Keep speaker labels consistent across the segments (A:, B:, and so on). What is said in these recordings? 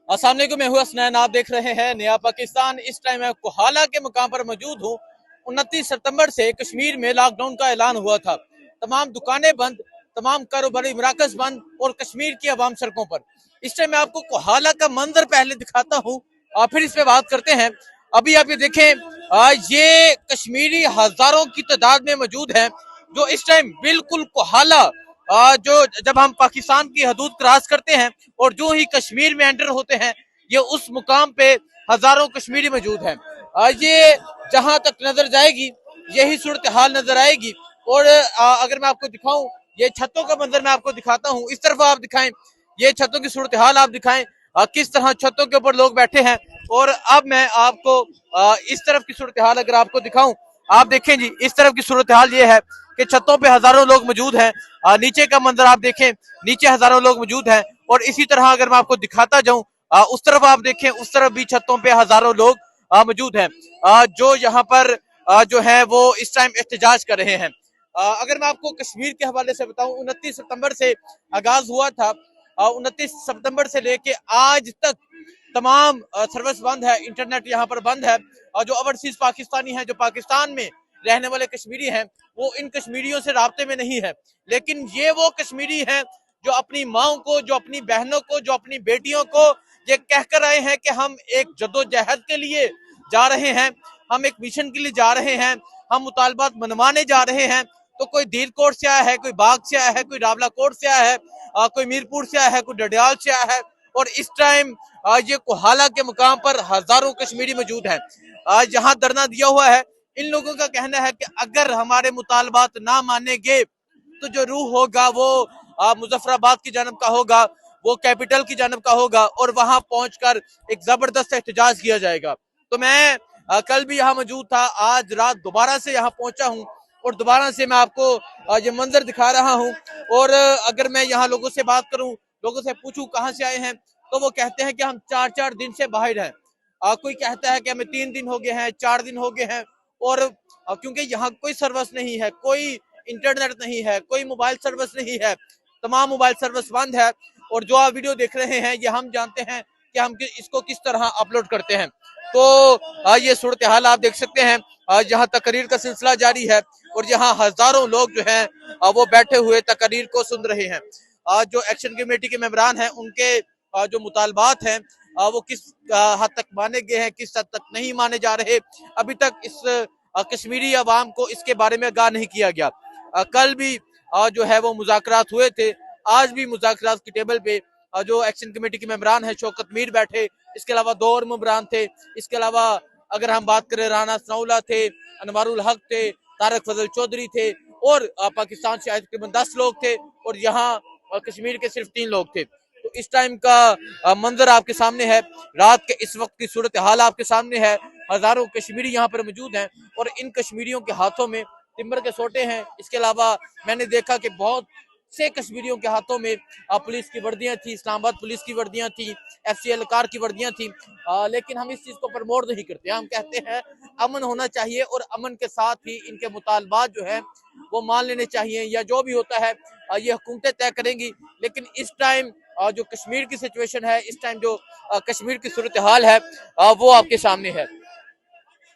A: अस्सलाम वालेकुम, मैं हूं हसनैन। आप देख रहे हैं नया पाकिस्तान। इस टाइम मैं कोहाला के मुकाम पर मौजूद हूं। 29 सितंबर से कश्मीर में लॉकडाउन का ऐलान हुआ था। तमाम दुकानें बंद, तमाम कारोबारी मराकज बंद और कश्मीर की आवाम सड़कों पर। इस टाइम मैं आपको कोहाला का मंजर पहले दिखाता हूं और फिर इस पे बात करते हैं। अभी आप ये देखें, ये कश्मीरी हजारों की तादाद में मौजूद हैं जो इस टाइम बिल्कुल कोहाला, जो जब हम पाकिस्तान की हदूद क्रॉस करते हैं और जो ही कश्मीर में एंटर होते हैं, ये उस मुकाम पे हजारों कश्मीरी मौजूद हैं। ये जहां तक नजर जाएगी यही सूरत हाल नजर आएगी। और अगर मैं आपको दिखाऊं, ये छतों का मंजर मैं आपको दिखाता हूं। इस तरफ आप दिखाएं, ये छतों की सूरत हाल आप दिखाएं, किस तरह छतों के ऊपर लोग बैठे हैं। और अब मैं आपको इस तरफ की सूरत हाल अगर आपको दिखाऊं, आप देखें जी, इस तरफ की सूरत हाल ये है कि छतों पे हजारों लोग मौजूद हैं। नीचे का मंजर आप देखें, नीचे हजारों लोग मौजूद हैं। और इसी तरह अगर मैं आपको दिखाता जाऊं, उस तरफ आप देखें, उस तरफ भी छतों पे हजारों लोग मौजूद हैं, जो यहाँ पर जो है वो इस टाइम एहतजाज कर रहे हैं। अगर मैं आपको कश्मीर के हवाले से बताऊं, 29 सितंबर से आगाज हुआ था। 29 सितंबर से लेके आज तक तमाम सर्विस बंद है, इंटरनेट यहाँ पर बंद है। और जो ओवरसीज पाकिस्तानी हैं, जो पाकिस्तान में रहने वाले कश्मीरी हैं, वो इन कश्मीरियों से राब्ते में नहीं है। लेकिन ये वो कश्मीरी हैं जो अपनी माओ को, जो अपनी बहनों को, जो अपनी बेटियों को ये कहकर आए हैं कि हम एक जद्दोजहद के लिए जा रहे हैं, हम एक मिशन के लिए जा रहे हैं, हम मुतालबात मनवाने जा रहे हैं। तो कोई दीर कोट से आया है, कोई बाग से आया है, कोई रावला कोट से आया है, कोई मीरपुर से आया है, कोई डडियाल से आया है। और इस टाइम ये कोहाला के मुकाम पर हजारों कश्मीरी मौजूद हैं। जहां धरना दिया हुआ है, इन लोगों का कहना है कि अगर हमारे मुतालबात ना मानेंगे तो जो रूह होगा वो मुजफ्फराबाद की जानब का होगा, वो कैपिटल की जानब का होगा और वहां पहुंचकर एक जबरदस्त एहतजाज किया जाएगा। तो मैं कल भी यहाँ मौजूद था, आज रात दोबारा से यहाँ पहुंचा हूँ और दोबारा से मैं आपको ये मंजर दिखा रहा हूँ। और अगर मैं यहाँ लोगों से बात करूँ, लोगों से पूछूं कहाँ से आए हैं, तो वो कहते हैं कि हम 4-4 दिन से बाहर हैं। कोई कहता है कि हमें 3 दिन हो गए हैं, 4 दिन हो गए हैं। और क्योंकि यहाँ कोई सर्विस नहीं है, कोई इंटरनेट नहीं है, कोई मोबाइल सर्विस नहीं है, तमाम मोबाइल सर्विस बंद है। और जो आप वीडियो देख रहे हैं, ये हम जानते हैं कि हम इसको किस तरह अपलोड करते हैं। तो ये सूरत हाल आप देख सकते हैं, यहाँ तकरीर का सिलसिला जारी है और यहाँ हजारों लोग जो हैं वो बैठे हुए तकरीर को सुन रहे हैं। जो एक्शन कमेटी के मेंबरान हैं, उनके जो मुतालबात हैं वो किस हद तक माने गए हैं, किस हद तक नहीं माने जा रहे, अभी तक इस कश्मीरी अवाम को इसके बारे में आगाह नहीं किया गया। कल भी जो है वो मुज़ाकरात हुए थे, आज भी मुज़ाकरात की टेबल पे जो एक्शन कमेटी के मेंबरान हैं, शौकत मीर बैठे, इसके अलावा 2 और मेंबरान थे। इसके अलावा अगर हम बात करें, राना सनाउल्लाह थे, अनवारुल हक थे, तारक फजल चौधरी थे और पाकिस्तान से आए तकरीबन 10 लोग थे और यहाँ कश्मीर के सिर्फ 3 लोग थे। तो इस टाइम का मंजर आपके सामने है, रात के इस वक्त की सूरत हाल आपके सामने है। हजारों कश्मीरी यहाँ पर मौजूद हैं और इन कश्मीरियों के हाथों में टिम्बर के सोटे हैं। इसके अलावा मैंने देखा कि बहुत से कश्मीरियों के हाथों में पुलिस की वर्दियां थी, इस्लामाबाद पुलिस की वर्दियां थी, FCL कार की वर्दियां थी। लेकिन हम इस चीज को प्रमोट नहीं करते। हम कहते हैं अमन होना चाहिए और अमन के साथ ही इनके मुतालबात जो है वो मान लेने चाहिए, या जो भी होता है ये हुकूमतें तय करेंगी। लेकिन इस टाइम जो कश्मीर की सिचुएशन है, इस टाइम जो कश्मीर की सूरत हाल है, वो आपके सामने है।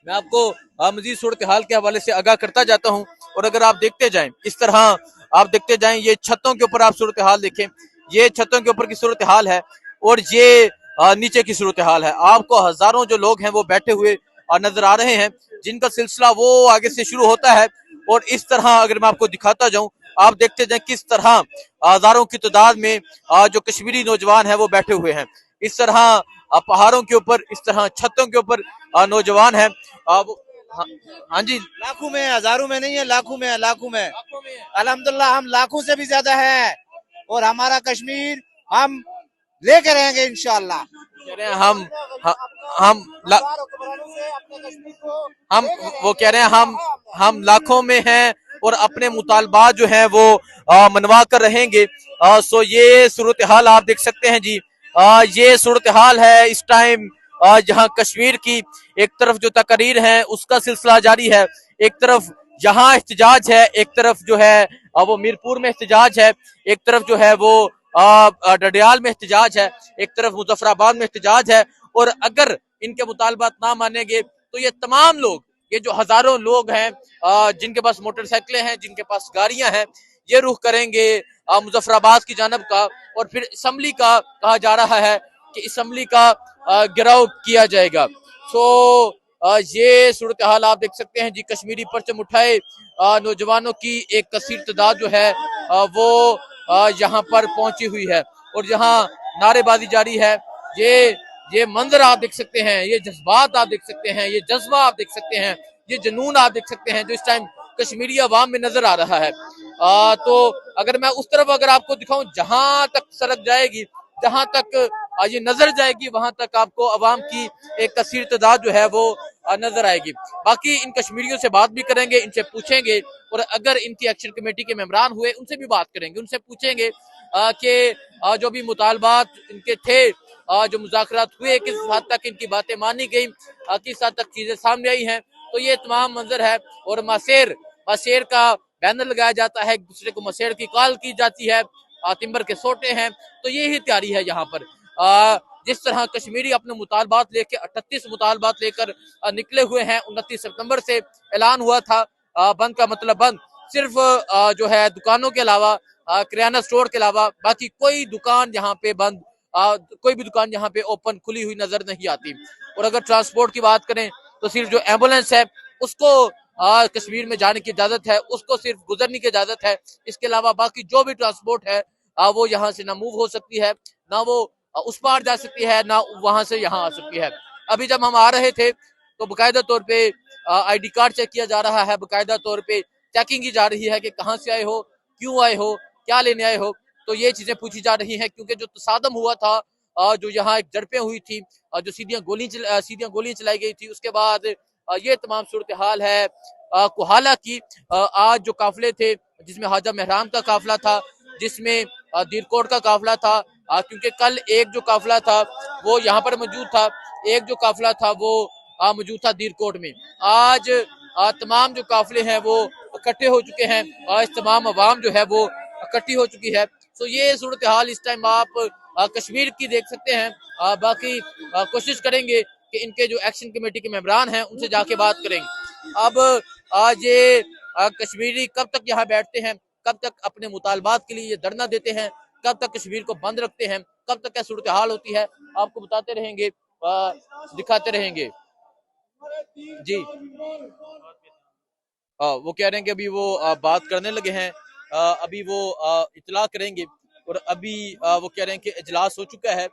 A: मैं आपको मजीद सूरत हाल के हवाले से आगाह करता जाता हूँ। और अगर आप देखते जाएं, इस तरह आप देखते जाएं, ये छतों के ऊपर आप सूरत हाल देखें, ये छतों के ऊपर की सूरत हाल है और ये नीचे की सूरत हाल है। आपको हजारों जो लोग हैं वो बैठे हुए नजर आ रहे हैं, जिनका सिलसिला वो आगे से शुरू होता है। और इस तरह अगर मैं आपको दिखाता जाऊं, आप देखते जाएं किस तरह हजारों की तादाद में जो कश्मीरी नौजवान है वो बैठे हुए हैं। इस तरह पहाड़ों के ऊपर, इस तरह छतों के ऊपर नौजवान है। हाँ जी,
B: लाखों में, हजारों में नहीं है, लाखों में, लाखों में। अल्हम्दुलिल्लाह हम लाखों से भी ज्यादा है और हमारा कश्मीर हम लेके रहेंगे इंशाअल्लाह।
A: कह रहे हैं हम हम वो कह रहे हैं हम लाखों में हैं और अपने मुतालबात जो हैं वो मनवा कर रहेंगे। सो ये सूरत हाल आप देख सकते हैं जी। ये सूरत हाल है इस टाइम जहां कश्मीर की एक तरफ जो तकरीर है उसका सिलसिला जारी है, एक तरफ यहाँ एहतजाज है, एक तरफ जो है वो मीरपुर में एहतजाज है, एक तरफ जो है वो डडियाल में एहतजाज है, एक तरफ मुजफ्फराबाद में एहतजाज है, और अगर इनके मुतालबात ना मानेंगे तो ये तमाम लोग, ये जो हजारों लोग हैं जिनके पास मोटरसाइकिलें हैं, जिनके पास गाड़ियां हैं, ये रुख करेंगे मुजफ्फराबाद की जानब का, और फिर असम्बली का कहा जा रहा है कि असम्बली का गिराव किया जाएगा। सो ये सूरत हाल आप देख सकते हैं जी। कश्मीरी परचम उठाए नौजवानों की एक कसीर तादाद जो है वो यहाँ पर पहुंची हुई है, और यहाँ नारेबाजी जारी है। ये मंजर आप देख सकते हैं, ये जज्बात आप देख सकते हैं, ये जज्बा आप देख सकते हैं, ये जुनून आप देख सकते हैं जो इस टाइम कश्मीरी अवाम में नजर आ रहा है। तो अगर मैं उस तरफ अगर आपको दिखाऊं, जहां तक सड़क जाएगी, जहां तक ये नजर जाएगी, वहां तक आपको अवाम की एक कसीर तादाद जो है वो नजर आएगी। बाकी इन कश्मीरियों से बात भी करेंगे, इनसे पूछेंगे, और अगर इनकी एक्शन कमेटी के मेंबरान हुए उनसे भी बात करेंगे, उनसे पूछेंगे कि जो भी मुतालबात इनके थे, जो मुज़ाकरात हुए, किस हद तक इनकी बातें मानी गई, किस हद तक चीजें सामने आई हैं। तो ये तमाम मंजर है, और मसेर का बैनर लगाया जाता है, एक दूसरे को मसेर की कॉल की जाती है, तिम्बर के सोटे हैं। तो ये ही तैयारी है यहाँ पर। जिस तरह कश्मीरी अपने मुतालबात लेके 38 मुतालबात लेकर निकले हुए हैं, 29 सितंबर से ऐलान हुआ था बंद का मतलब बंद, सिर्फ जो है दुकानों के अलावा, किराना स्टोर के अलावा बाकी कोई दुकान यहाँ पे बंद, कोई भी दुकान यहाँ पे ओपन खुली हुई नजर नहीं आती। और अगर ट्रांसपोर्ट की बात करें तो सिर्फ जो एम्बुलेंस है उसको कश्मीर में जाने की इजाजत है, उसको सिर्फ गुजरने की इजाजत है। इसके अलावा बाकी जो भी ट्रांसपोर्ट है वो यहाँ से ना मूव हो सकती है, ना वो उस पार जा सकती है, ना वहां से यहाँ आ सकती है। अभी जब हम आ रहे थे तो बाकायदा तौर पे आईडी कार्ड चेक किया जा रहा है, बाकायदा तौर पे चेकिंग की जा रही है कि कहाँ से आए हो, क्यों आए हो, क्या लेने आए हो। तो ये चीजें पूछी जा रही हैं, क्योंकि जो तसादम हुआ था, जो यहाँ एक झड़पें हुई थी, जो सीधियां गोलियां चलाई गई थी, उसके बाद ये तमाम सूरत हाल है कोहाला की। आज जो काफिले थे, जिसमें हाजा महराम का काफिला था, जिसमें दीरकोट का काफिला था, क्योंकि कल एक जो काफिला था वो यहाँ पर मौजूद था, एक जो काफिला था वो मौजूद था दीरकोट में। आज तमाम जो काफिले हैं वो इकट्ठे हो चुके हैं, आज तमाम अवाम जो है वो इकट्ठी हो चुकी है। तो ये सूरत हाल इस टाइम आप कश्मीर की देख सकते हैं। बाकी कोशिश करेंगे कि इनके जो एक्शन कमेटी के मेंबरान हैं उनसे जाके बात करेंगे। अब आज ये कश्मीरी कब तक यहाँ बैठते हैं, कब तक अपने मुतालबात के लिए ये धरना देते हैं, कब तक कश्मीर को बंद रखते हैं, कब तक क्या सूरत हाल होती है, आपको बताते रहेंगे, दिखाते रहेंगे जी। वो कह रहे हैं कि अभी वो बात करने लगे हैं, अभी वो इतला करेंगे, और अभी वो कह रहे हैं कि इजलास हो चुका है।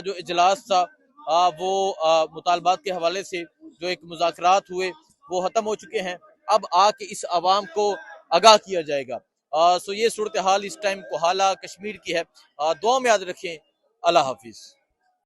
A: जो इजलास था वो मुतालबात के हवाले से जो एक मुज़ाकरात हुए वो ख़त्म हो चुके हैं। अब आके इस अवाम को आगाह किया जाएगा। सो ये सूरत हाल इस टाइम कोहाला कश्मीर की है। दुआ में याद रखें। अल्लाह हाफिज।